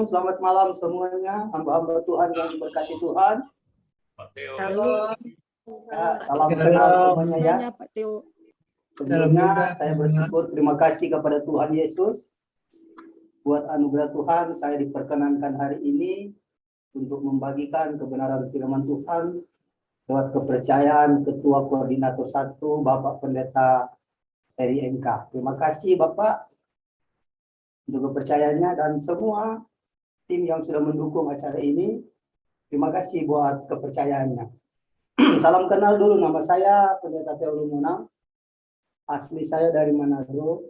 Shalom, selamat malam semuanya, hamba-hamba Tuhan yang diberkati Tuhan. Halo. Ya, salam kenal semuanya ya. Pak Teo. Sebelumnya saya bersyukur, terima kasih kepada Tuhan Yesus buat anugerah Tuhan. Saya diperkenankan hari ini untuk membagikan kebenaran firman Tuhan lewat kepercayaan Ketua Koordinator 1 Bapak Pendeta Heri MK. Terima kasih Bapak untuk kepercayaannya dan semua tim yang sudah mendukung acara ini. Terima kasih buat kepercayaannya. Salam kenal dulu, nama saya Pendeta Teo Lumunang. Asli saya dari Manado.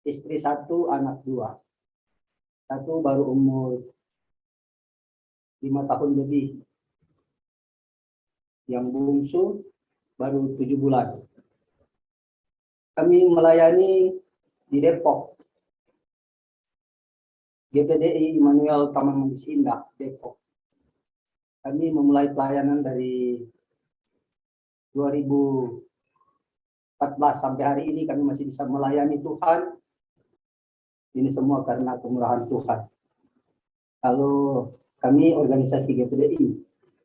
Istri 1, anak 2. 1 baru umur 5 tahun lebih. Yang bungsu baru 7 bulan. Kami melayani di Depok. GPDI Immanuel Taman Manggis Indah, Depok. Kami memulai pelayanan dari 2014 sampai hari ini kami masih bisa melayani Tuhan. Ini semua karena kemurahan Tuhan. Kalau kami organisasi GPDI,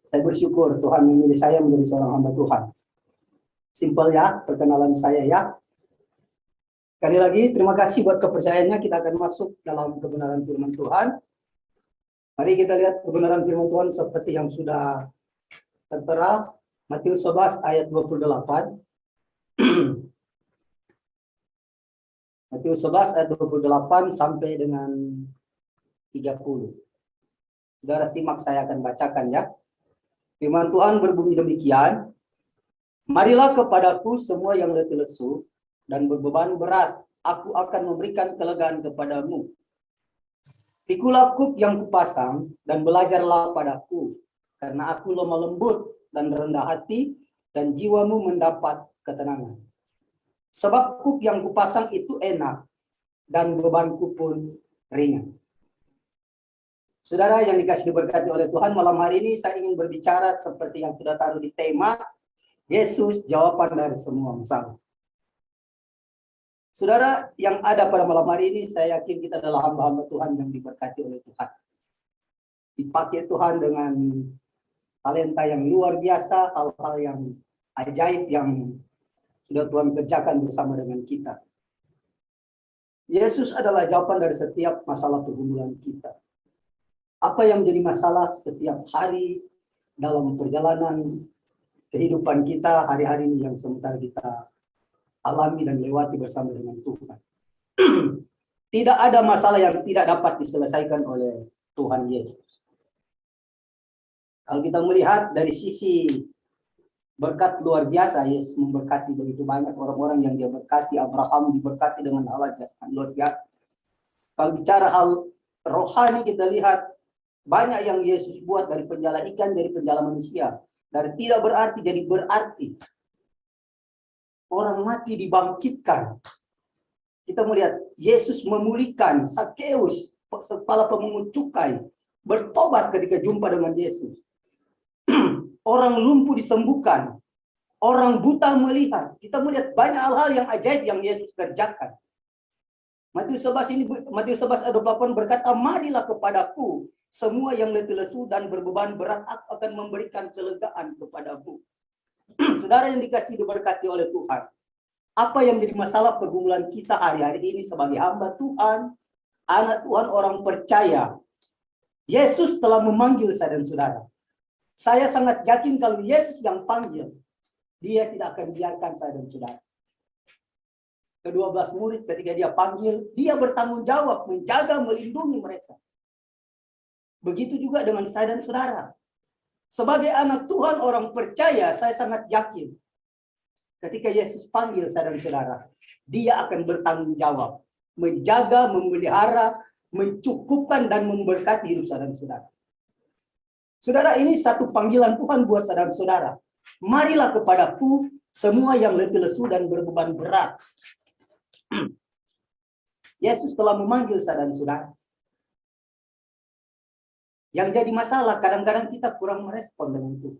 saya bersyukur Tuhan memilih saya menjadi seorang hamba Tuhan. Simpel ya, perkenalan saya ya. Sekali lagi, terima kasih buat kepercayaannya. Kita akan masuk dalam kebenaran firman Tuhan. Mari kita lihat kebenaran firman Tuhan seperti yang sudah tertera. Matius 11 ayat 28. Matius 11 ayat 28 sampai dengan 30. Saudara simak, saya akan bacakan ya. Firman Tuhan berbunyi demikian. Marilah kepadaku semua yang letih lesu dan berbeban berat. Aku akan memberikan kelegaan kepadamu. Pikulah kuk yang kupasang dan belajarlah padaku, karena aku lemah lembut dan rendah hati, dan jiwamu mendapat ketenangan. Sebab kuk yang kupasang itu enak, dan bebanku pun ringan. Saudara yang dikasih diberkati oleh Tuhan, malam hari ini saya ingin berbicara seperti yang sudah taruh di tema, Yesus jawaban dari semua masalah. Saudara yang ada pada malam hari ini, saya yakin kita adalah hamba-hamba Tuhan yang diberkati oleh Tuhan. Dipakai Tuhan dengan talenta yang luar biasa, hal-hal yang ajaib yang sudah Tuhan kerjakan bersama dengan kita. Yesus adalah jawaban dari setiap masalah pergumulan kita. Apa yang menjadi masalah setiap hari dalam perjalanan kehidupan kita hari-hari ini yang sementara kita alami dan lewati bersama dengan Tuhan. Tidak ada masalah yang tidak dapat diselesaikan oleh Tuhan Yesus. Kalau kita melihat dari sisi berkat luar biasa, Yesus memberkati begitu banyak orang-orang yang dia berkati. Abraham diberkati dengan hal yang luar biasa. Kalau bicara hal rohani, kita lihat banyak yang Yesus buat, dari penjala ikan, dari penjala manusia. Dari tidak berarti jadi berarti. Orang mati dibangkitkan. Kita melihat Yesus memulihkan Sakeus, kepala pemungut cukai, bertobat ketika jumpa dengan Yesus. Orang lumpuh disembuhkan, orang buta melihat. Kita melihat banyak hal-hal yang ajaib yang Yesus kerjakan. Matius 11 ayat 28 berkata, marilah kepadaku semua yang letih lesu dan berbeban berat, aku akan memberikan kelegaan kepadamu. Saudara yang dikasih diberkati oleh Tuhan, apa yang menjadi masalah pergumulan kita hari-hari ini sebagai hamba Tuhan, anak Tuhan, orang percaya, Yesus telah memanggil saya dan saudara. Saya sangat yakin kalau Yesus yang panggil, dia tidak akan biarkan saya dan saudara. Ke-12 murid ketika dia panggil, dia bertanggung jawab menjaga, melindungi mereka. Begitu juga dengan saya dan saudara. Sebagai anak Tuhan, orang percaya, saya sangat yakin ketika Yesus panggil saya dan saudara, dia akan bertanggung jawab, menjaga, memelihara, mencukupkan dan memberkati hidup saya dan saudara. Saudara, ini satu panggilan Tuhan buat saya dan saudara. Marilah kepadaku semua yang letih lesu dan berbeban berat. Yesus telah memanggil saya dan saudara. Yang jadi masalah, kadang-kadang kita kurang merespon dengan itu.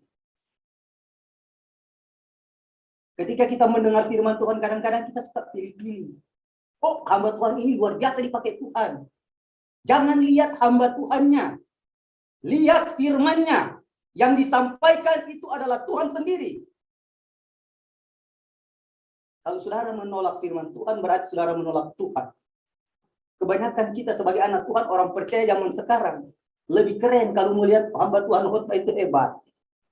Ketika kita mendengar firman Tuhan, kadang-kadang kita suka pilih-pilih. Oh, hamba Tuhan ini luar biasa dipakai Tuhan. Jangan lihat hamba Tuhannya. Lihat firman-Nya. Yang disampaikan itu adalah Tuhan sendiri. Kalau saudara menolak firman Tuhan, berarti saudara menolak Tuhan. Kebanyakan kita sebagai anak Tuhan, orang percaya zaman sekarang, lebih keren kalau melihat hamba Tuhan khotbah itu hebat.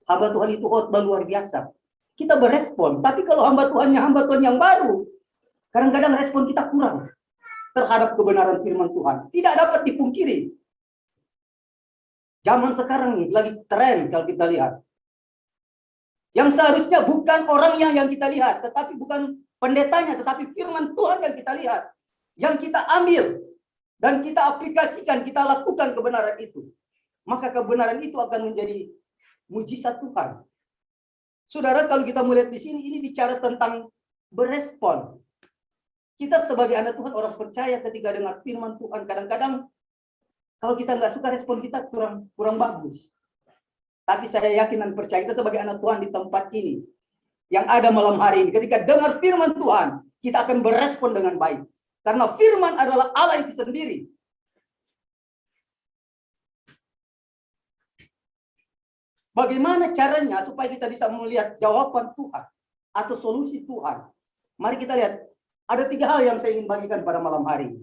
Hamba Tuhan itu khotbah luar biasa. Kita berespon. Tapi kalau hamba Tuhan yang baru, kadang-kadang respon kita kurang terhadap kebenaran firman Tuhan. Tidak dapat dipungkiri. Zaman sekarang lagi tren kalau kita lihat. Yang seharusnya bukan orangnya yang kita lihat, tetapi bukan pendetanya, tetapi firman Tuhan yang kita lihat. Yang kita ambil dan kita aplikasikan, kita lakukan kebenaran itu. Maka kebenaran itu akan menjadi mujizat Tuhan. Saudara, kalau kita melihat di sini, ini bicara tentang berespon. Kita sebagai anak Tuhan, orang percaya ketika dengar firman Tuhan, kadang-kadang kalau kita nggak suka, respon kita kurang bagus. Tapi saya yakin dan percaya kita sebagai anak Tuhan di tempat ini, yang ada malam hari ini, ketika dengar firman Tuhan, kita akan berespon dengan baik. Karena firman adalah Allah itu sendiri. Bagaimana caranya supaya kita bisa melihat jawaban Tuhan atau solusi Tuhan? Mari kita lihat. Ada 3 hal yang saya ingin bagikan pada malam hari ini.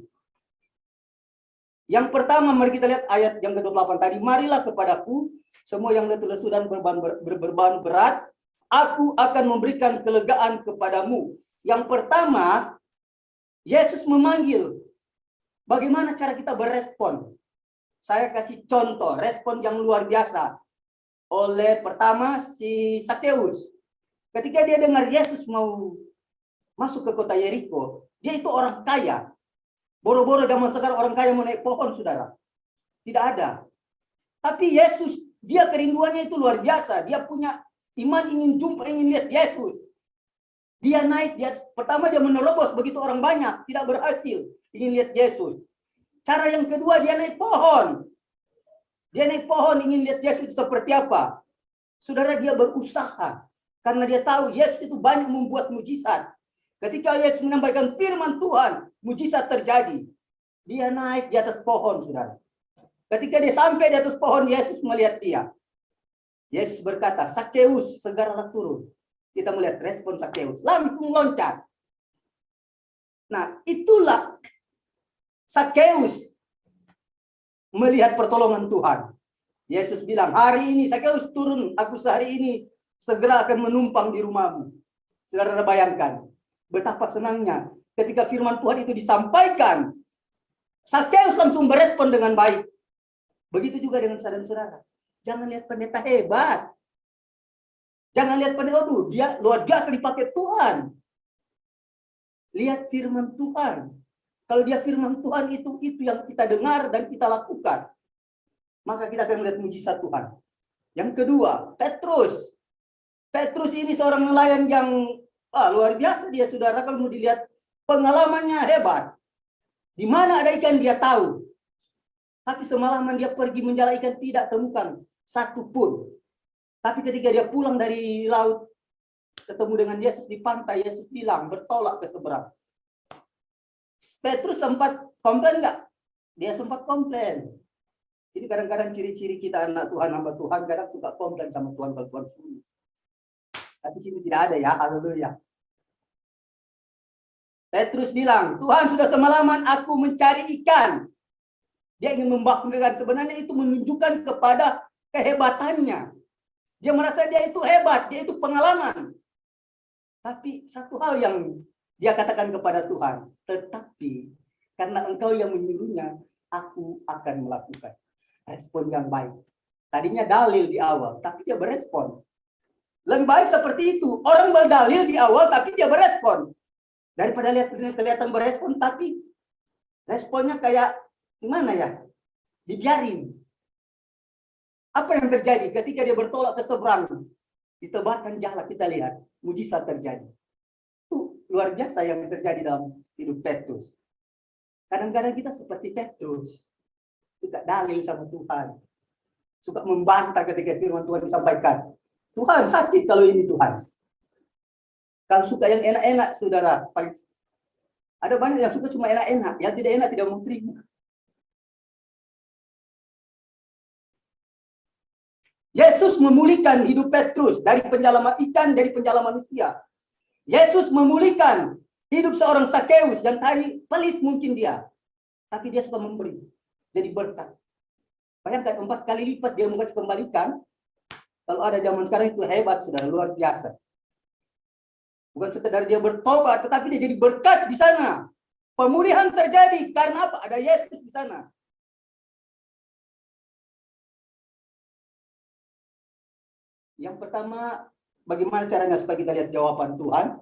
Yang pertama, mari kita lihat ayat yang ke-28 tadi. Marilah kepadaku, semua yang letih lesu dan berbeban berat, aku akan memberikan kelegaan kepadamu. Yang pertama, Yesus memanggil. Bagaimana cara kita berespon? Saya kasih contoh, respon yang luar biasa. Oleh pertama, si Sakeus. Ketika dia dengar Yesus mau masuk ke kota Yeriko, dia itu orang kaya. Boro-boro zaman sekarang orang kaya mau naik pohon, saudara. Tidak ada. Tapi Yesus, dia kerinduannya itu luar biasa. Dia punya iman, ingin jumpa, ingin lihat Yesus. Dia naik, pertama dia menerobos begitu orang banyak, tidak berhasil ingin lihat Yesus. Cara yang kedua, dia naik pohon. Dia naik pohon ingin lihat Yesus seperti apa. Saudara, dia berusaha. Karena dia tahu Yesus itu banyak membuat mujizat. Ketika Yesus menyampaikan firman Tuhan, mujizat terjadi. Dia naik di atas pohon, saudara. Ketika dia sampai di atas pohon, Yesus melihat dia. Yesus berkata, Sakeus, segeralah turun. Kita melihat respon Sakeus. Langsung loncat. Nah, itulah Sakeus melihat pertolongan Tuhan. Yesus bilang, hari ini Sakeus turun. Aku sehari ini segera akan menumpang di rumahmu. Saudara bayangkan. Betapa senangnya ketika firman Tuhan itu disampaikan. Sakeus langsung berespon dengan baik. Begitu juga dengan saudara-saudara. Jangan lihat pendeta hebat. Jangan lihat pendeta, dia luar biasa dipakai Tuhan. Lihat firman Tuhan. Kalau dia firman Tuhan itu yang kita dengar dan kita lakukan. Maka kita akan melihat mujizat Tuhan. Yang kedua, Petrus. Petrus ini seorang nelayan yang luar biasa dia, saudara. Kalau mau dilihat pengalamannya hebat. Di mana ada ikan dia tahu. Tapi semalaman dia pergi menjala ikan tidak temukan satu pun. Tapi ketika dia pulang dari laut ketemu dengan Yesus di pantai, Yesus bilang bertolak ke seberang. Petrus sempat komplain nggak? Dia sempat komplain. Jadi kadang-kadang ciri-ciri kita anak Tuhan, hamba Tuhan, kadang suka komplain sama Tuhan kalau Tuhan suruh. Tapi sini tidak ada ya, haleluya. Petrus bilang, Tuhan sudah semalaman aku mencari ikan. Dia ingin membanggakan, sebenarnya itu menunjukkan kepada kehebatannya. Dia merasa dia itu hebat, dia itu pengalaman. Tapi satu hal yang dia katakan kepada Tuhan, tetapi karena engkau yang menyuruhnya, aku akan melakukan. Respon yang baik. Tadinya dalil di awal, tapi dia berespon. Lebih baik seperti itu. Orang berdalil di awal, tapi dia berespon. Daripada kelihatan berespon, tapi responnya kayak gimana ya? Dibiarin. Apa yang terjadi ketika dia bertolak ke seberang? Ditebarkan jala, kita lihat. Mujizat terjadi. Itu luar biasa yang terjadi dalam hidup Petrus. Kadang-kadang kita seperti Petrus. Suka dalil sama Tuhan. Suka membantah ketika firman Tuhan disampaikan. Tuhan sakit kalau ini Tuhan. Kalau suka yang enak-enak, saudara. Ada banyak yang suka cuma enak-enak. Yang tidak enak tidak mau terima. Yesus memulihkan hidup Petrus dari penjalaman ikan, dari penjalaman manusia. Yesus memulihkan hidup seorang Sakeus yang tadi pelit mungkin dia. Tapi dia suka memberi. Jadi berkat. Bayangkan 4 kali lipat dia mengasih kembalikan. Kalau ada zaman sekarang itu hebat, sudah luar biasa. Bukan sekedar dia bertobat, tetapi dia jadi berkat di sana. Pemulihan terjadi karena apa? Ada Yesus di sana. Yang pertama, bagaimana caranya supaya kita lihat jawaban Tuhan?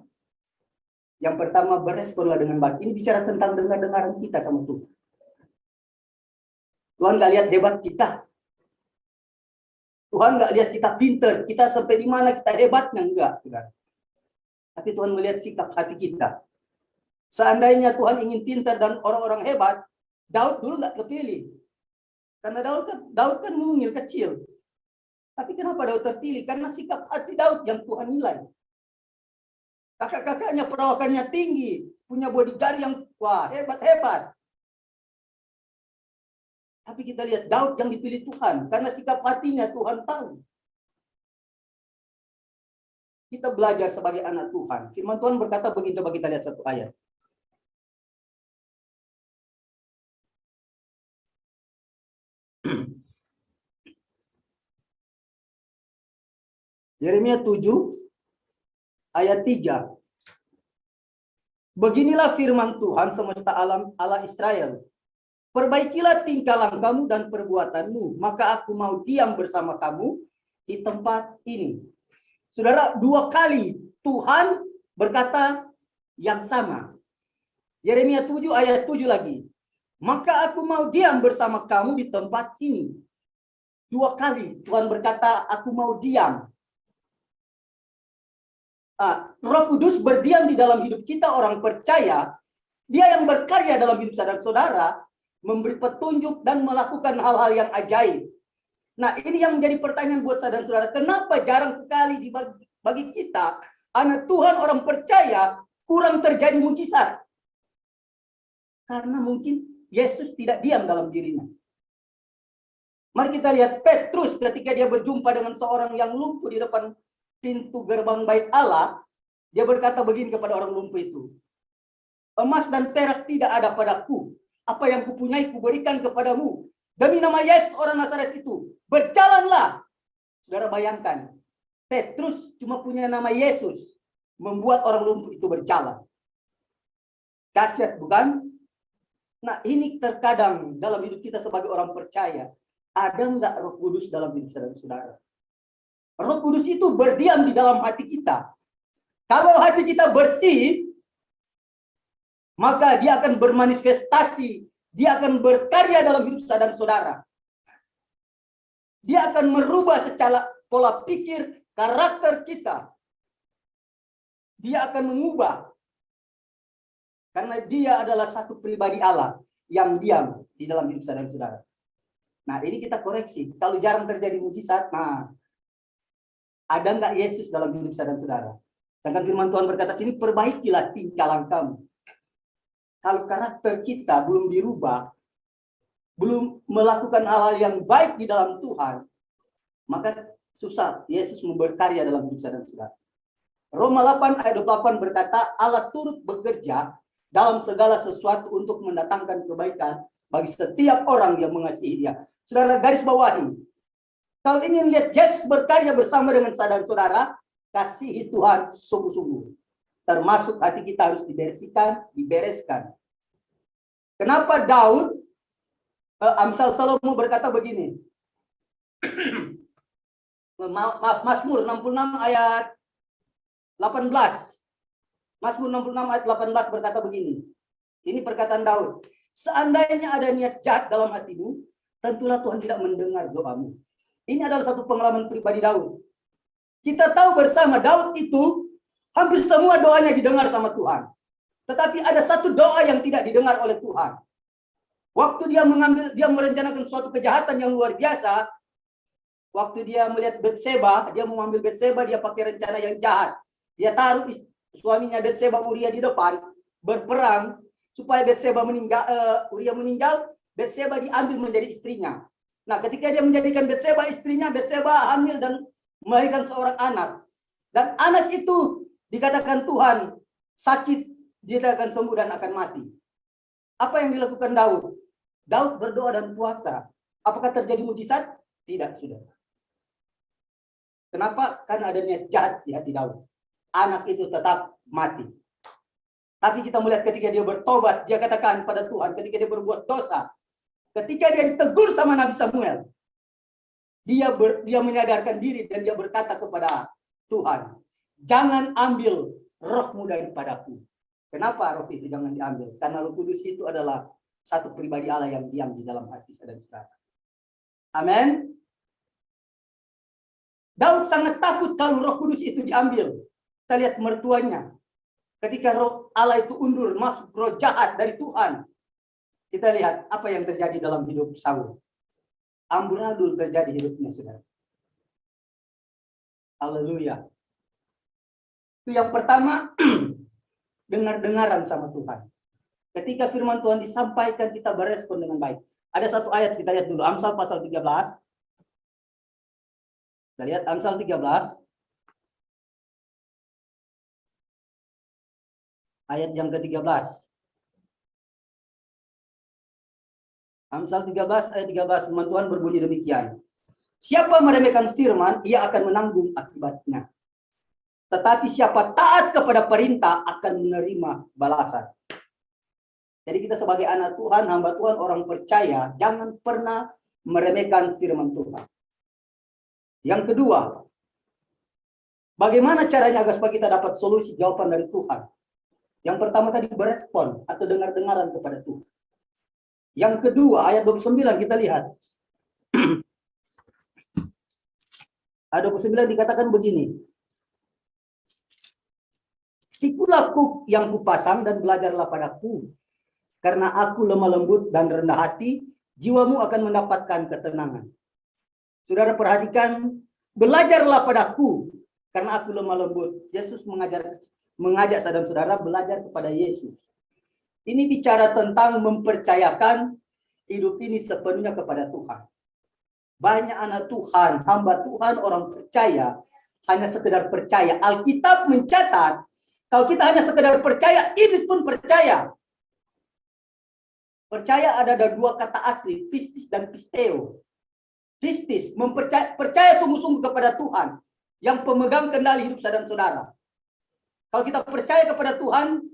Yang pertama, beresponlah dengan baik. Ini bicara tentang dengar-dengaran kita sama Tuhan. Tuhan nggak lihat hebat kita. Tuhan nggak lihat kita pinter, kita sampai di mana kita hebatnya, enggak. Tapi Tuhan melihat sikap hati kita. Seandainya Tuhan ingin pintar dan orang-orang hebat, Daud dulu nggak kepilih. Karena Daud kan mungil kecil. Tapi kenapa Daud terpilih? Karena sikap hati Daud yang Tuhan nilai. Kakak-kakaknya perawakannya tinggi, punya bodyguard yang wah hebat-hebat. Tapi kita lihat Daud yang dipilih Tuhan karena sikap hatinya Tuhan tahu. Kita belajar sebagai anak Tuhan. Firman Tuhan berkata begini, coba kita lihat satu ayat. Yeremia 7 ayat 3. Beginilah firman Tuhan semesta alam Allah Israel. Perbaikilah tingkah langkahmu dan perbuatanmu, maka aku mau diam bersama kamu di tempat ini. Saudara, 2 kali Tuhan berkata yang sama. Yeremia 7 ayat 7 lagi. Maka aku mau diam bersama kamu di tempat ini. 2 kali Tuhan berkata, aku mau diam. Roh Kudus berdiam di dalam hidup kita orang percaya. Dia yang berkarya dalam hidup saudara-saudara, memberi petunjuk dan melakukan hal-hal yang ajaib. Nah, ini yang menjadi pertanyaan buat saudara-saudara. Kenapa jarang sekali bagi kita, anak Tuhan orang percaya, kurang terjadi mujizat? Karena mungkin Yesus tidak diam dalam dirinya. Mari kita lihat Petrus ketika dia berjumpa dengan seorang yang lumpuh di depan pintu gerbang bait Allah, dia berkata begini kepada orang lumpuh itu. Emas dan perak tidak ada padaku. Apa yang kupunyai kuberikan kepadamu. Demi nama Yesus orang Nazaret itu, berjalanlah. Saudara bayangkan, Petrus cuma punya nama Yesus, membuat orang lumpuh itu berjalan. Dahsyat, bukan? Nah, ini terkadang dalam hidup kita sebagai orang percaya, ada enggak Roh Kudus dalam hidup saudara-saudara? Roh Kudus itu berdiam di dalam hati kita. Kalau hati kita bersih, maka dia akan bermanifestasi, dia akan berkarya dalam hidup saudara-saudara. Dia akan merubah secara pola pikir, karakter kita. Dia akan mengubah. Karena dia adalah satu pribadi Allah yang diam di dalam hidup saudara-saudara. Nah, ini kita koreksi. Kalau jarang terjadi mujizat, nah, ada enggak Yesus dalam hidup saudara-saudara? Sedangkan firman Tuhan berkata sini, perbaikilah tingkah langkahmu. Kalau karakter kita belum dirubah, belum melakukan hal-hal yang baik di dalam Tuhan, maka susah Yesus berkarya dalam hidup saudara-saudara. Roma 8 ayat 28 berkata, Allah turut bekerja dalam segala sesuatu untuk mendatangkan kebaikan bagi setiap orang yang mengasihi Dia. Saudara, garis bawahi. Kalau ingin lihat Yesus berkarya bersama dengan saudara-saudara, kasihi Tuhan sungguh-sungguh. Termasuk hati kita harus dibereskan. Kenapa Daud, Amsal Salomo berkata begini. Mazmur 66 ayat 18. Mazmur 66 ayat 18 berkata begini. Ini perkataan Daud. Seandainya ada niat jahat dalam hatimu, tentulah Tuhan tidak mendengar doamu. Ini adalah satu pengalaman pribadi Daud. Kita tahu bersama Daud itu hampir semua doanya didengar sama Tuhan. Tetapi ada satu doa yang tidak didengar oleh Tuhan. Waktu dia merencanakan suatu kejahatan yang luar biasa, waktu dia melihat Betseba, dia mau ambil Betseba, dia pakai rencana yang jahat. Dia taruh suaminya Betseba Uria di depan, berperang supaya Betseba meninggal, Uria meninggal, Betseba diambil menjadi istrinya. Nah, ketika dia menjadikan Betseba istrinya, Betseba hamil dan melahirkan seorang anak. Dan anak itu dikatakan Tuhan sakit, dia akan sembuh dan akan mati. Apa yang dilakukan Daud? Daud berdoa dan puasa. Apakah terjadi mujizat? Tidak, sudah. Kenapa? Karena adanya jahat di hati Daud. Anak itu tetap mati. Tapi kita melihat ketika dia bertobat, dia katakan pada Tuhan, ketika dia berbuat dosa, ketika dia ditegur sama Nabi Samuel, dia menyadarkan diri dan dia berkata kepada Tuhan, jangan ambil rohmu daripadaku. Kenapa roh itu jangan diambil? Karena Roh Kudus itu adalah satu pribadi Allah yang diam di dalam hati saudara-saudara. Amin. Daud sangat takut kalau Roh Kudus itu diambil. Kita lihat mertuanya. Ketika roh Allah itu undur, masuk roh jahat dari Tuhan. Kita lihat apa yang terjadi dalam hidup Saul. Amburadul terjadi hidupnya, saudara. Haleluya. Itu yang pertama, dengar-dengaran sama Tuhan. Ketika firman Tuhan disampaikan, kita berespon dengan baik. Ada satu ayat kita lihat dulu, Amsal pasal 13. Kita lihat Amsal 13. Ayat yang ke-13. Amsal 13 ayat 13, firman Tuhan berbunyi demikian. Siapa meremehkan firman, ia akan menanggung akibatnya. Tetapi siapa taat kepada perintah akan menerima balasan. Jadi kita sebagai anak Tuhan, hamba Tuhan, orang percaya, jangan pernah meremehkan firman Tuhan. Yang kedua, bagaimana caranya agar supaya kita dapat solusi jawaban dari Tuhan? Yang pertama tadi berespon atau dengar-dengaran kepada Tuhan. Yang kedua, ayat 29 kita lihat. Ayat 29 dikatakan begini. Pikulah kuk yang kupasang dan belajarlah padaku. Karena aku lemah lembut dan rendah hati, jiwamu akan mendapatkan ketenangan. Saudara perhatikan, belajarlah padaku. Karena aku lemah lembut. Yesus mengajak saudara-saudara belajar kepada Yesus. Ini bicara tentang mempercayakan hidup ini sepenuhnya kepada Tuhan. Banyak anak Tuhan, hamba Tuhan, orang percaya, hanya sekedar percaya. Alkitab mencatat, kalau kita hanya sekedar percaya, iblis pun percaya. Percaya ada dua kata asli, pistis dan pisteo. Pistis, percaya sungguh-sungguh kepada Tuhan, yang pemegang kendali hidup saudara-saudara. Kalau kita percaya kepada Tuhan,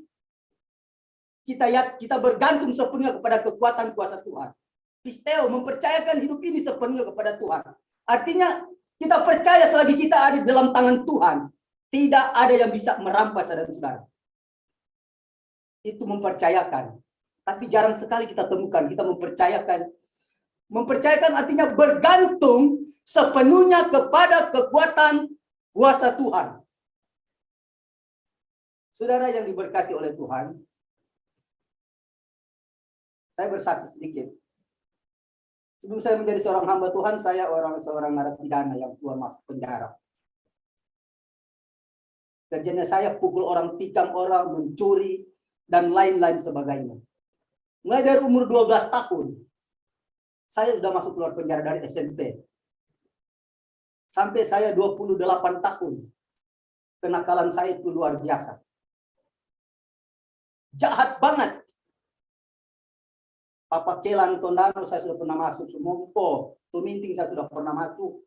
kita bergantung sepenuhnya kepada kekuatan kuasa Tuhan. Pisteo, mempercayakan hidup ini sepenuhnya kepada Tuhan. Artinya, kita percaya selagi kita ada di dalam tangan Tuhan, tidak ada yang bisa merampas saudara-saudara. Itu mempercayakan. Tapi jarang sekali kita temukan, kita mempercayakan. Mempercayakan artinya bergantung sepenuhnya kepada kekuatan kuasa Tuhan. Saudara yang diberkati oleh Tuhan, saya bersaksi sedikit. Sebelum saya menjadi seorang hamba Tuhan, saya seorang narapidana yang keluar masuk penjara. Kerjanya saya pukul orang, tikam orang, mencuri, dan lain-lain sebagainya. Mulai dari umur 12 tahun, saya sudah masuk keluar penjara dari SMP. Sampai saya 28 tahun. Kenakalan saya itu luar biasa. Jahat banget. Papa Kelan Tondano saya sudah pernah masuk, Sumompo, Tuminting saya sudah pernah masuk,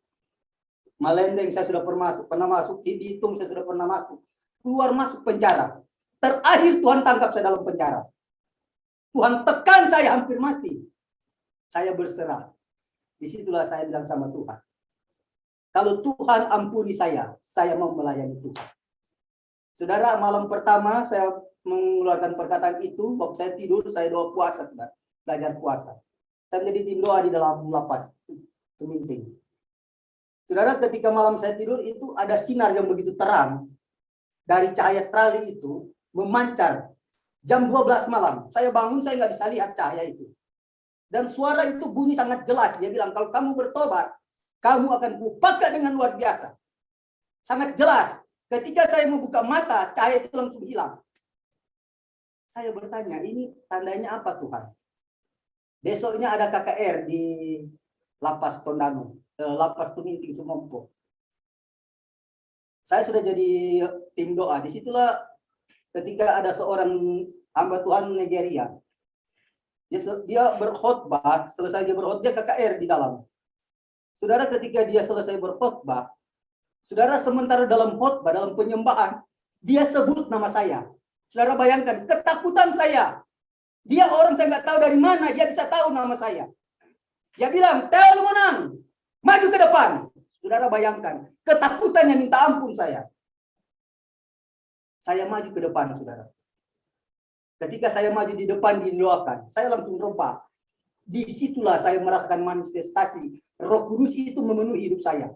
Malendeng saya sudah pernah masuk, Hitung saya sudah pernah masuk, keluar masuk penjara. Terakhir Tuhan tangkap saya dalam penjara. Tuhan tekan saya hampir mati. Saya berserah. Disitulah saya bilang sama Tuhan. Kalau Tuhan ampuni saya mau melayani Tuhan. Saudara, malam pertama saya mengeluarkan perkataan itu, waktu saya tidur, saya doa puasa, saudara. Belajar puasa. Saya menjadi tim doa di dalam lapas. Tuminting. Saudara, ketika malam saya tidur itu ada sinar yang begitu terang. Dari cahaya trali itu memancar. Jam 12 malam. Saya bangun, saya nggak bisa lihat cahaya itu. Dan suara itu bunyi sangat jelas. Dia bilang, kalau kamu bertobat, kamu akan kupakai dengan luar biasa. Sangat jelas. Ketika saya membuka mata, cahaya itu langsung hilang. Saya bertanya, ini tandanya apa Tuhan? Besoknya ada KKR di Lapas Tondano, Lapas Tuminting Sumompo. Saya sudah jadi tim doa. Disitulah ketika ada seorang hamba Tuhan Nigeria. Dia berkhotbah, selesai dia berkhotbah, dia KKR di dalam. Saudara, ketika dia selesai berkhotbah, saudara, sementara dalam khotbah, dalam penyembahan, dia sebut nama saya. Saudara bayangkan, ketakutan saya. Dia orang saya nggak tahu dari mana, dia bisa tahu nama saya. Dia bilang, Theo Lumonang, maju ke depan. Saudara bayangkan, ketakutannya minta ampun saya. Saya maju ke depan, saudara. Ketika saya maju di depan didoakan, saya langsung rebah. Disitulah saya merasakan manifestasi Roh Kudus itu memenuhi hidup saya.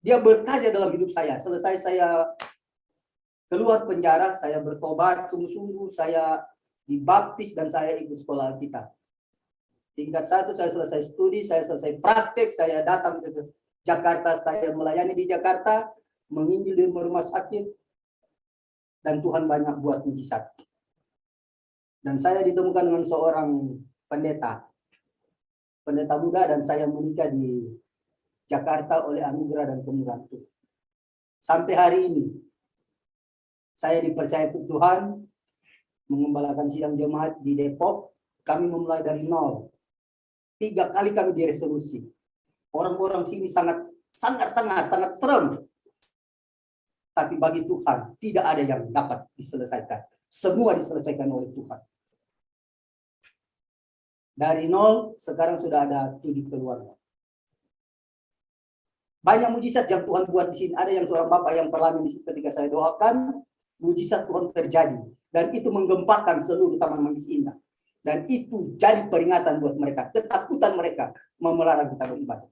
Dia bekerja dalam hidup saya. Selesai saya keluar penjara, saya bertobat sungguh-sungguh, saya dibaptis dan saya ikut sekolah Alkitab. Tingkat 1 saya selesai studi, saya selesai praktek, saya datang ke Jakarta, saya melayani di Jakarta, menginjil di rumah sakit, dan Tuhan banyak buat mujizat. Dan saya ditemukan dengan seorang pendeta muda, dan saya menikah di Jakarta oleh anugerah dan kemurahan Tuhan. Sampai hari ini, saya dipercaya Tuhan mengembalakan sidang jemaat di Depok. Kami memulai dari nol. 3 kali kami diresolusi. Orang-orang sini sangat serem. Tapi bagi Tuhan tidak ada yang dapat diselesaikan. Semua diselesaikan oleh Tuhan. Dari nol sekarang sudah ada 7 keluarga. Banyak mujizat yang Tuhan buat di sini. Ada yang seorang bapak yang perlahan di sini ketika saya doakan, mujizat Tuhan terjadi. Dan itu menggemparkan seluruh Taman Manggis Indah. Dan itu jadi peringatan buat mereka. Ketakutan mereka melarang kita beribadah.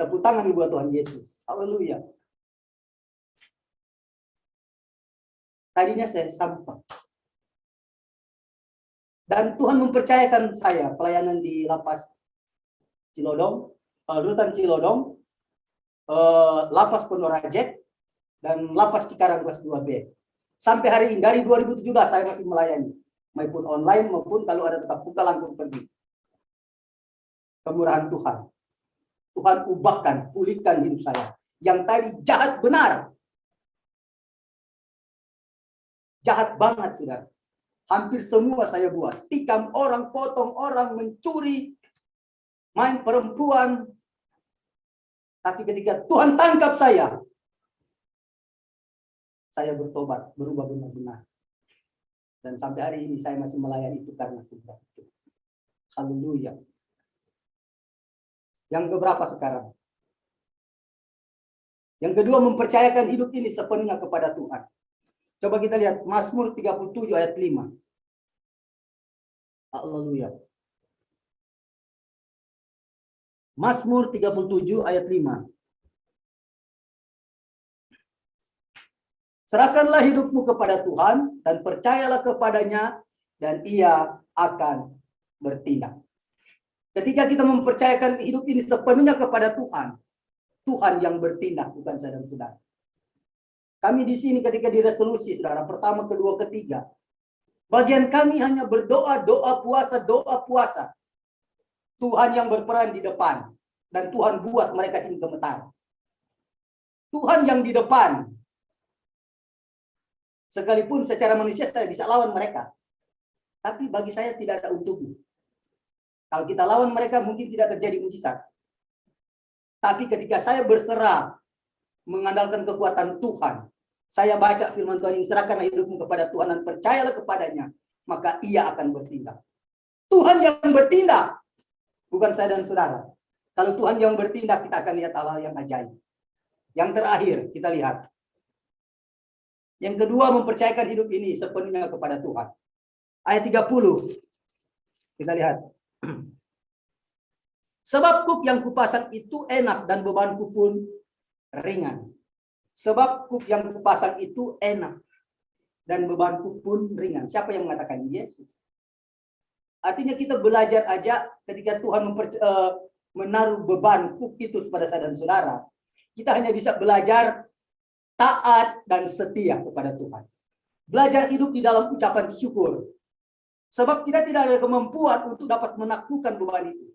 Tepuk tangan buat Tuhan Yesus. Haleluya. Tadinya saya sampah. Dan Tuhan mempercayakan saya pelayanan di Lapas Cilodong, Rutan Cilodong, Lapas Ponorogo, dan Lapas Cikarang kelas 2B. Sampai hari ini, dari 2017 saya masih melayani. Maupun online, maupun kalau ada tetap buka langsung pergi. Kemurahan Tuhan. Tuhan ubahkan, pulihkan hidup saya. Yang tadi jahat benar. Jahat banget, saudara. Hampir semua saya buat. Tikam orang, potong orang, mencuri, main perempuan. Tapi ketika Tuhan tangkap saya bertobat, berubah benar-benar. Dan sampai hari ini saya masih melayani itu karena Tuhan. Haleluya. Yang keberapa sekarang? Yang kedua, mempercayakan hidup ini sepenuhnya kepada Tuhan. Coba kita lihat Mazmur 37 ayat 5. Haleluya. Mazmur 37 ayat 5. Serahkanlah hidupmu kepada Tuhan dan percayalah kepadanya dan Ia akan bertindak. Ketika kita mempercayakan hidup ini sepenuhnya kepada Tuhan, Tuhan yang bertindak, bukan saya dan saudara. Kami di sini ketika diresolusi, saudara, pertama, kedua, ketiga, bagian kami hanya berdoa, doa puasa. Tuhan yang berperan di depan. Dan Tuhan buat mereka ini gemetar. Tuhan yang di depan. Sekalipun secara manusia saya bisa lawan mereka. Tapi bagi saya tidak ada untungnya. Kalau kita lawan mereka mungkin tidak terjadi mujizat. Tapi ketika saya berserah, mengandalkan kekuatan Tuhan, saya baca firman Tuhan ini, serahkanlah hidupmu kepada Tuhan dan percayalah kepadanya, maka Ia akan bertindak. Tuhan yang bertindak, bukan saya dan saudara. Kalau Tuhan yang bertindak, kita akan lihat hal-hal yang ajaib. Yang terakhir, kita lihat. Yang kedua, mempercayakan hidup ini sepenuhnya kepada Tuhan. Ayat 30. Kita lihat. Sebab kuk yang kupasang itu enak dan bebanku pun ringan. Sebab kuk yang kupasang itu enak dan bebanku pun ringan. Siapa yang mengatakan? Yesus. Artinya kita belajar aja ketika Tuhan menaruh beban kuk itu kepada saya dan saudara. Kita hanya bisa belajar taat dan setia kepada Tuhan. Belajar hidup di dalam ucapan syukur. Sebab kita tidak ada kemampuan untuk dapat menaklukkan beban itu.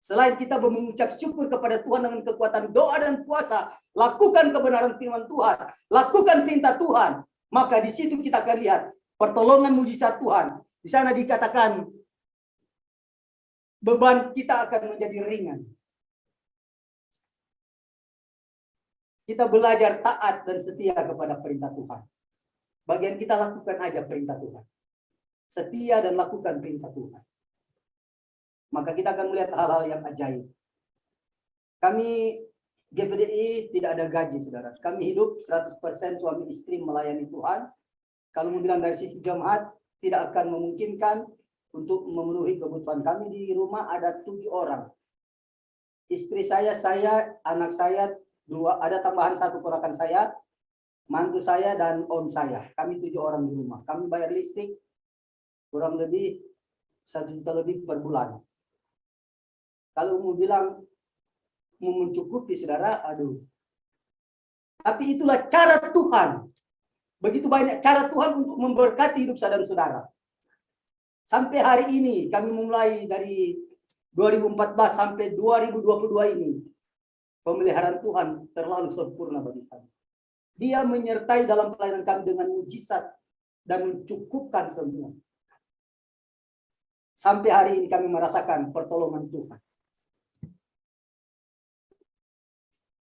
Selain kita mengucap syukur kepada Tuhan dengan kekuatan doa dan puasa, lakukan kebenaran firman Tuhan, lakukan perintah Tuhan, maka di situ kita akan lihat pertolongan mujizat Tuhan. Di sana dikatakan beban kita akan menjadi ringan. Kita belajar taat dan setia kepada perintah Tuhan. Bagian kita lakukan aja perintah Tuhan. Setia dan lakukan perintah Tuhan. Maka kita akan melihat hal-hal yang ajaib. Kami GPDI tidak ada gaji, saudara. Kami hidup 100% suami istri melayani Tuhan. Kalau mau bilang dari sisi jemaat, tidak akan memungkinkan untuk memenuhi kebutuhan. Kami di rumah ada 7 orang. Istri saya, anak saya, 2, ada tambahan 1 ponakan saya, mantu saya, dan om saya. Kami 7 orang di rumah. Kami bayar listrik kurang lebih 1 juta lebih per bulan. Kalau mau bilang mau mencukupi, saudara, aduh. Tapi itulah cara Tuhan. Begitu banyak cara Tuhan untuk memberkati hidup saudara-saudara. Sampai hari ini, kami mulai dari 2014 sampai 2022 ini, pemeliharaan Tuhan terlalu sempurna bagi kami. Dia menyertai dalam pelayanan kami dengan mujizat dan mencukupkan semua. Sampai hari ini kami merasakan pertolongan Tuhan.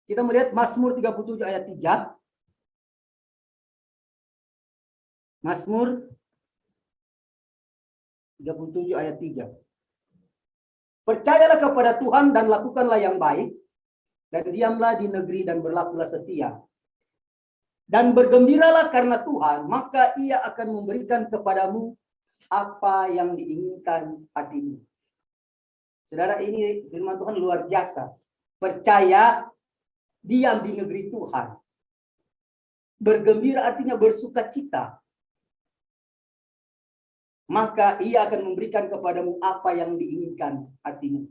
Kita melihat Mazmur 37 ayat 3. Mazmur 37 ayat 3. Percayalah kepada Tuhan dan lakukanlah yang baik, dan diamlah di negeri dan berlakulah setia. Dan bergembiralah karena Tuhan, maka Ia akan memberikan kepadamu apa yang diinginkan hatimu. Saudara, ini firman Tuhan luar biasa. Percaya, diam di negeri Tuhan. Bergembira artinya bersuka cita. Maka Ia akan memberikan kepadamu apa yang diinginkan hatimu.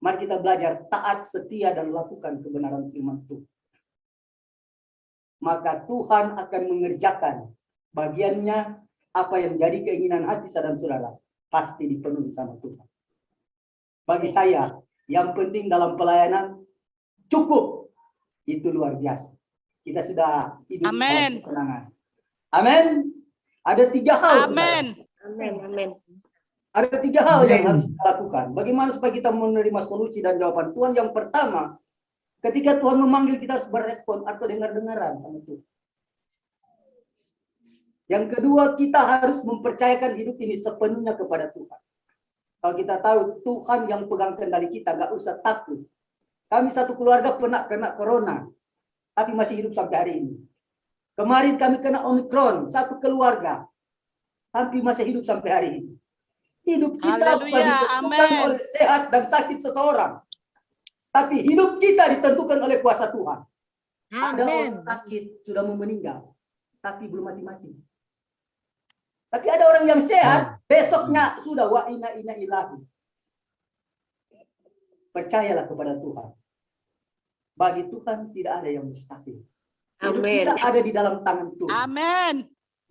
Mari kita belajar taat, setia, dan lakukan kebenaran firman Tuhan. Maka Tuhan akan mengerjakan bagiannya, apa yang menjadi keinginan hati saudara-saudara pasti dipenuhi sama Tuhan. Bagi saya, yang penting dalam pelayanan cukup. Itu luar biasa. Kita sudah hidup dalam kemenangan. Amin. Ada 3 hal. Amin. Amin. Amin. Ada 3 hal yang harus kita lakukan. Bagaimana supaya kita menerima solusi dan jawaban Tuhan? Yang pertama, ketika Tuhan memanggil, kita harus berespon atau dengar-dengaran sama Tuhan. Yang kedua, kita harus mempercayakan hidup ini sepenuhnya kepada Tuhan. Kalau kita tahu Tuhan yang pegang kendali kita, gak usah takut. Kami satu keluarga pernah kena corona, tapi masih hidup sampai hari ini. Kemarin kami kena Omikron, satu keluarga, tapi masih hidup sampai hari ini. Hidup kita bukan ditentukan oleh sehat dan sakit seseorang, tapi hidup kita ditentukan oleh kuasa Tuhan. Ada orang sakit sudah mau meninggal, tapi belum mati-mati. Tapi ada orang yang sehat, besoknya sudah wa inna ilahi. Percayalah kepada Tuhan. Bagi Tuhan tidak ada yang mustahil. Hidup kita ada di dalam tangan Tuhan. Amin.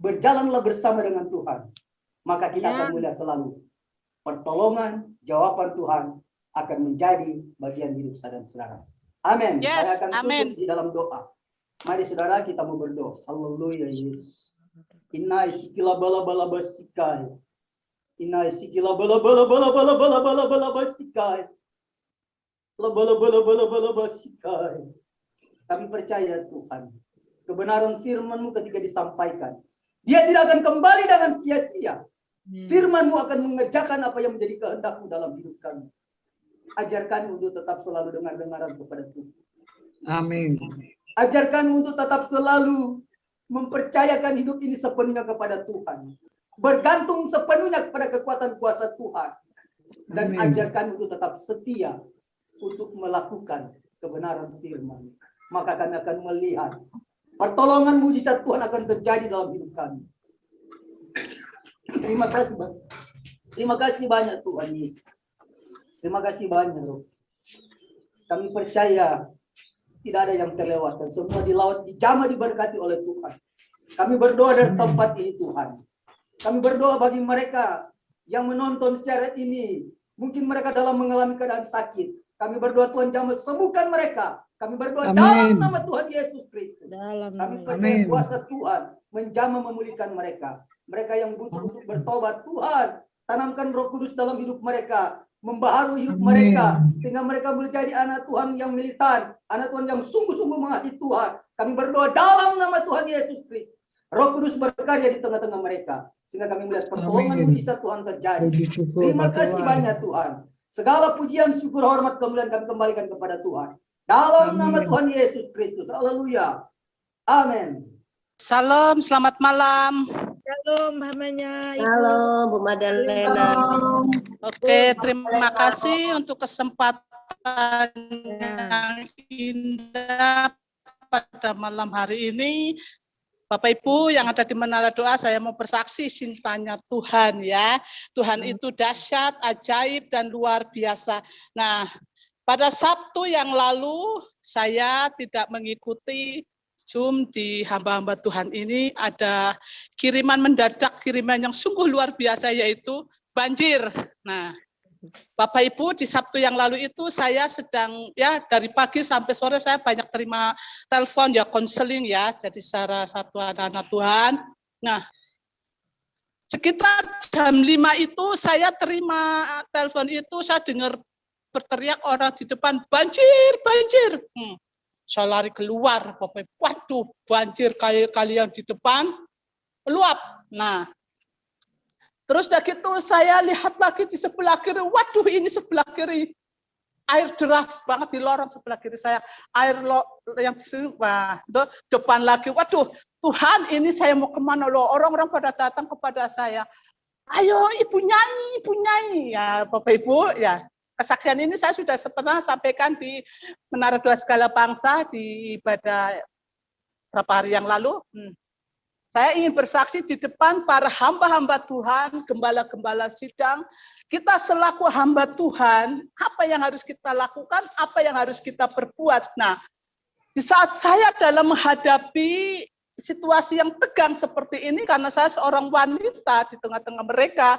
Berjalanlah bersama dengan Tuhan. Maka kita akan melihat selalu pertolongan, jawaban Tuhan akan menjadi bagian hidup saudara-saudara. Amin. Yes, Saya akan amin. tutup di dalam doa. Mari saudara kita mau berdoa. Haleluya Yesus. Inna isikila bala bala basikai. Inna isikila bala bala bala bala bala bala bala basikai. Bala bala bala bala basikai. Kami percaya Tuhan, kebenaran firman-Mu ketika disampaikan, dia tidak akan kembali dengan sia-sia. Firman-Mu akan mengerjakan apa yang menjadi kehendak-Mu dalam hidup kami. Ajar kami untuk tetap selalu dengar-dengaran kepada Tuhan. Amin. Ajar kami untuk tetap selalu mempercayakan hidup ini sepenuhnya kepada Tuhan. Bergantung sepenuhnya kepada kekuatan kuasa Tuhan. Dan ajar kami untuk tetap setia untuk melakukan kebenaran firman. Maka kami akan melihat pertolongan mujizat Tuhan akan terjadi dalam hidup kami. Terima kasih banyak. Terima kasih banyak Tuhan Yesus. Terima kasih banyak Roh. Kami percaya tidak ada yang terlewatkan. Semua dijamah diberkati oleh Tuhan. Kami berdoa dari tempat ini Tuhan. Kami berdoa bagi mereka yang menonton secara ini, Mungkin mereka dalam mengalami keadaan sakit. Kami berdoa Tuhan jamah sembuhkan mereka. Kami berdoa Amin. dalam nama Tuhan Yesus Kristus. Dalam Kami nama percaya Amin. kuasa Tuhan menjamah memulihkan mereka. Mereka yang butuh untuk bertobat, Tuhan tanamkan Roh Kudus dalam hidup mereka, membaharui hidup Amin. mereka, sehingga mereka menjadi anak Tuhan yang militan, anak Tuhan yang sungguh-sungguh mengasihi Tuhan. Kami berdoa dalam nama Tuhan Yesus Kristus. Roh Kudus berkarya di tengah-tengah mereka, sehingga kami melihat pertolongan Amin. mujizat Tuhan terjadi. Puji syukur Terima buat kasih Tuhan. banyak Tuhan. Segala pujian, syukur, hormat, kemuliaan kami kembalikan kepada Tuhan. Dalam nama Amin. Tuhan Yesus Kristus. Haleluya. Amin. Salam, selamat malam. Shalom, hamanya Ibu. Halo Bu Madalena. Oke, terima kasih untuk kesempatan yang indah pada malam hari ini. Bapak Ibu yang ada di Menara Doa, saya mau bersaksi cintanya Tuhan ya. Tuhan itu dahsyat, ajaib, dan luar biasa. Nah, pada Sabtu yang lalu saya tidak mengikuti Zoom di hamba-hamba Tuhan ini, ada kiriman mendadak, kiriman yang sungguh luar biasa, yaitu banjir. Nah, Bapak Ibu, di Sabtu yang lalu itu saya sedang, ya dari pagi sampai sore saya banyak terima telepon ya, konseling ya, jadi salah satu anak-anak Tuhan. Nah, sekitar jam 5 itu saya terima telepon itu, saya dengar berteriak orang di depan, banjir, banjir. Saya lari keluar, Bapak, waduh, banjir kali yang di depan meluap. Nah, terus udah gitu saya lihat lagi di sebelah kiri, waduh ini sebelah kiri air deras banget di lorong sebelah kiri saya, air yang di sini, wah, depan lagi, waduh, Tuhan ini saya mau kemana loh? Orang-orang pada datang kepada saya, ayo ibu nyanyi, ya Bapak Ibu ya. Kesaksian ini saya sudah pernah sampaikan di Menara Doa Segala Bangsa di ibadah beberapa hari yang lalu. Saya ingin bersaksi di depan para hamba-hamba Tuhan, gembala-gembala sidang. Kita selaku hamba Tuhan, apa yang harus kita lakukan, apa yang harus kita perbuat. Nah, di saat saya dalam menghadapi situasi yang tegang seperti ini, karena saya seorang wanita di tengah-tengah mereka,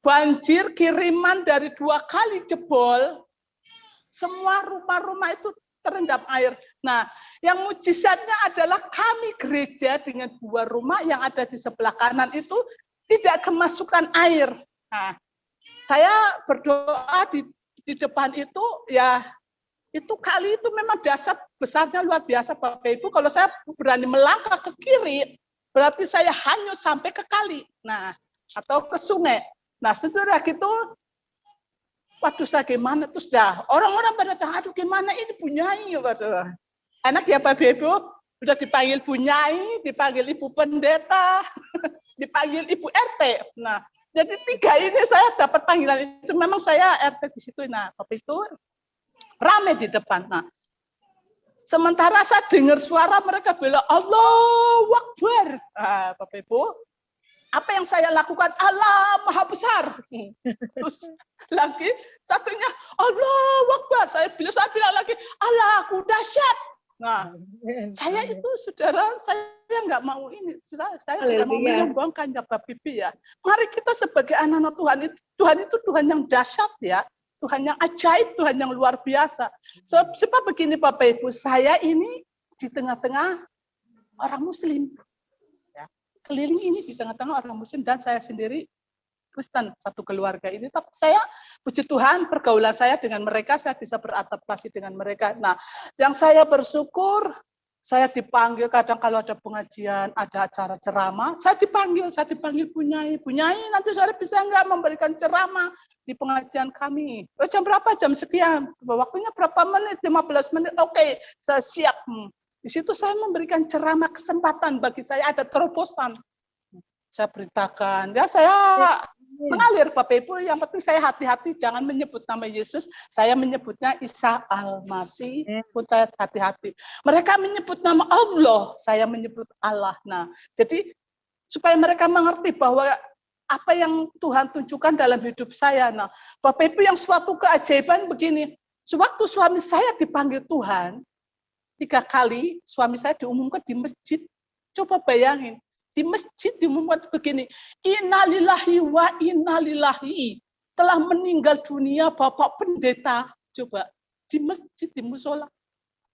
banjir kiriman dari 2 kali jebol, semua rumah-rumah itu terendam air. Nah, yang mujizatnya adalah kami gereja dengan 2 rumah yang ada di sebelah kanan itu tidak kemasukan air. Nah, saya berdoa di depan itu, ya itu kali itu memang dahsyat besarnya luar biasa Bapak Ibu. Kalau saya berani melangkah ke kiri, berarti saya hanyut sampai ke kali. Nah, atau ke sungai. Nah, setelah gitu, waduh saya gimana, terus dah orang-orang pada tahu, aduh gimana ini Bu Nyai, waduh. Enak ya Bapak Ibu, sudah dipanggil Bu Nyai, dipanggil Ibu Pendeta, dipanggil Ibu RT. Nah, jadi 3 ini saya dapat panggilan itu, memang saya RT di situ. Nah, Bapak itu rame di depan. Nah, sementara saya dengar suara mereka bilang Allahu Akbar. Nah, Bapak Ibu, apa yang saya lakukan? Allah Maha Besar. Terus lagi satunya Allahu Akbar. Saya bilang lagi Allahku dahsyat. Nah, saya itu saudara, saya nggak mau ini. Saya tidak mau menyombongkan ya Bapak Bibi ya. Mari kita sebagai anak-anak Tuhan itu Tuhan yang dahsyat ya. Tuhan yang ajaib, Tuhan yang luar biasa. Sebab begini Bapak Ibu, saya ini di tengah-tengah orang Muslim. Keliling ini di tengah-tengah orang Muslim dan saya sendiri Kristen, satu keluarga ini. Tapi saya, puji Tuhan, pergaulan saya dengan mereka, saya bisa beradaptasi dengan mereka. Nah, yang saya bersyukur, saya dipanggil kadang kalau ada pengajian, ada acara ceramah, saya dipanggil Bu Nyai. Bu Nyai, nanti sore bisa nggak memberikan ceramah di pengajian kami? Jam berapa? Jam sekian. Waktunya berapa menit? 15 menit. Oke, saya siap. Di situ saya memberikan ceramah, kesempatan bagi saya, ada terobosan. Saya beritakan, ya saya mengalir Bapak Ibu, yang penting saya hati-hati, jangan menyebut nama Yesus, saya menyebutnya Isa Al-Masih, pun saya hati-hati. Mereka menyebut nama Allah, saya menyebut Allah. Nah, jadi supaya mereka mengerti bahwa apa yang Tuhan tunjukkan dalam hidup saya. Nah, Bapak Ibu, yang suatu keajaiban begini, sewaktu suami saya dipanggil Tuhan, 3 kali suami saya diumumkan di masjid. Coba bayangin, di masjid diumumkan begini, innalillahi wa innalillahi. telah meninggal dunia Bapak Pendeta. Coba di masjid, di musola.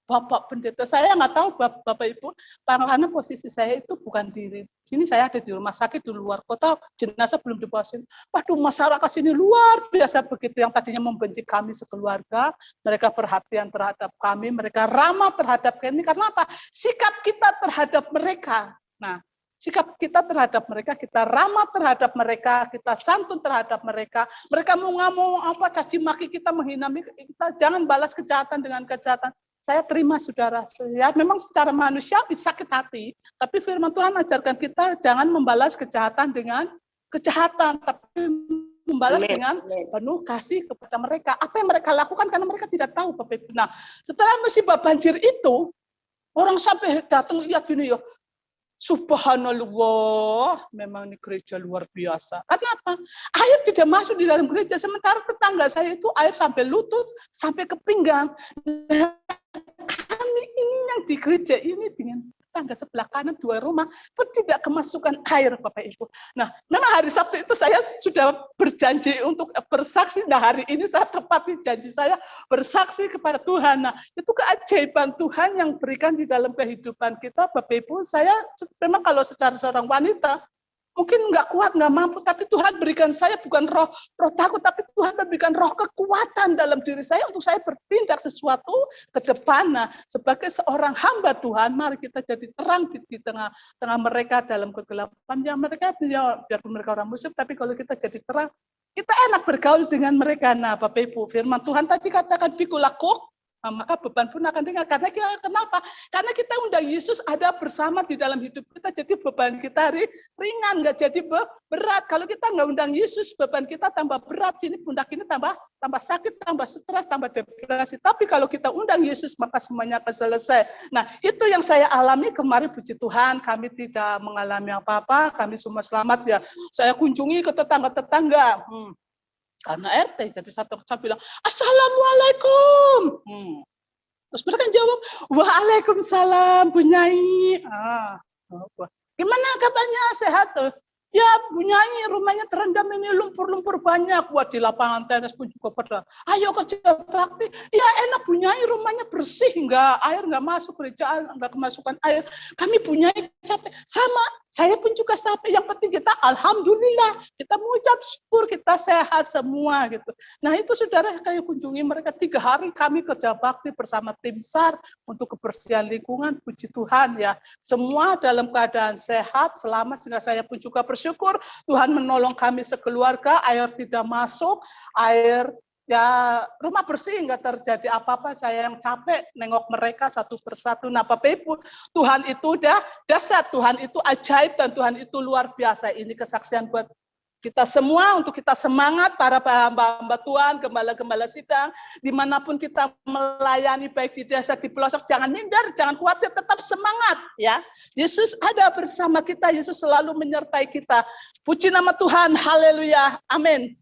Bapak Pendeta, saya nggak tahu Bapak Ibu, karena posisi saya itu bukan di sini, saya ada di rumah sakit di luar kota, jenazah belum dibawa sini. Waduh, masyarakat sini luar biasa begitu, yang tadinya membenci kami sekeluarga, mereka perhatian terhadap kami, mereka ramah terhadap kami, karena apa? Sikap kita terhadap mereka. Nah, sikap kita terhadap mereka, kita ramah terhadap mereka, kita santun terhadap mereka. Mereka mau ngomong apa, caci maki kita, menghina kita, jangan balas kejahatan dengan kejahatan. Saya terima saudara, ya memang secara manusiawi sakit hati, tapi firman Tuhan ajarkan kita jangan membalas kejahatan dengan kejahatan, tapi membalas dengan penuh kasih kepada mereka. Apa yang mereka lakukan karena mereka tidak tahu Bapak Ibu. Nah, setelah musibah banjir itu, orang sampai datang lihat gini ya, subhanallah, memang ini gereja luar biasa. Karena apa? Air tidak masuk di dalam gereja, sementara tetangga saya itu air sampai lutut, sampai ke pinggang. Kami ini yang di gereja ini dengan tangga sebelah kanan 2 rumah pun tidak kemasukan air Bapak Ibu. Nah, memang hari Sabtu itu saya sudah berjanji untuk bersaksi. Nah, hari ini saya tepati janji saya bersaksi kepada Tuhan. Nah, itu keajaiban Tuhan yang berikan di dalam kehidupan kita Bapak Ibu. Saya memang kalau secara seorang wanita mungkin nggak kuat, nggak mampu, tapi Tuhan berikan saya bukan roh takut, tapi Tuhan memberikan roh kekuatan dalam diri saya untuk saya bertindak sesuatu ke depan. Nah, sebagai seorang hamba Tuhan, mari kita jadi terang di tengah mereka dalam kegelapan. Ya mereka, biarpun mereka orang musyrik, tapi kalau kita jadi terang, kita enak bergaul dengan mereka. Nah, Bapak Ibu, firman Tuhan tadi katakan pikulaku. Nah, maka beban pun akan ringan. Karena kenapa? Karena kita undang Yesus ada bersama di dalam hidup kita, jadi beban kita ringan, nggak jadi berat. Kalau kita nggak undang Yesus, beban kita tambah berat. Sini pundak ini tambah sakit, tambah stres, tambah depresi. Tapi kalau kita undang Yesus, maka semuanya akan selesai. Nah, itu yang saya alami kemarin, puji Tuhan, kami tidak mengalami apa-apa, kami semua selamat ya. Saya kunjungi ke tetangga-tetangga. Karena RT, jadi satu saya bilang, Assalamualaikum. Terus mereka jawab, Waalaikumsalam, Bu Nyai. Gimana kabarnya, sehat? Terus, ya Bu Nyai, rumahnya terendam ini, lumpur-lumpur banyak. Wah, di lapangan tenis pun juga pada, ayo kerja bakti. Ya enak Bu Nyai, rumahnya bersih, air nggak masuk, gereja nggak kemasukan air. Kami Bu Nyai capek. Sama, saya pun juga capek. Yang penting kita alhamdulillah, kita mengucap syukur, kita sehat semua gitu. Nah itu saudara, kayak kunjungi mereka 3 hari kami kerja bakti bersama tim SAR untuk kebersihan lingkungan. Puji Tuhan ya, semua dalam keadaan sehat, selamat, sehingga saya pun juga bersyukur Tuhan menolong kami sekeluarga, air tidak masuk, air ya rumah bersih, nggak terjadi apa-apa. Saya yang capek nengok mereka satu persatu. Nah Bapak Ibu, Tuhan itu udah dahsyat, Tuhan itu ajaib, dan Tuhan itu luar biasa. Ini kesaksian buat kita semua, untuk kita semangat, para hamba-hamba Tuhan, gembala-gembala sidang, dimanapun kita melayani, baik di desa, di pelosok, jangan minder, jangan khawatir, tetap semangat ya. Yesus ada bersama kita, Yesus selalu menyertai kita. Puji nama Tuhan, haleluya, amin.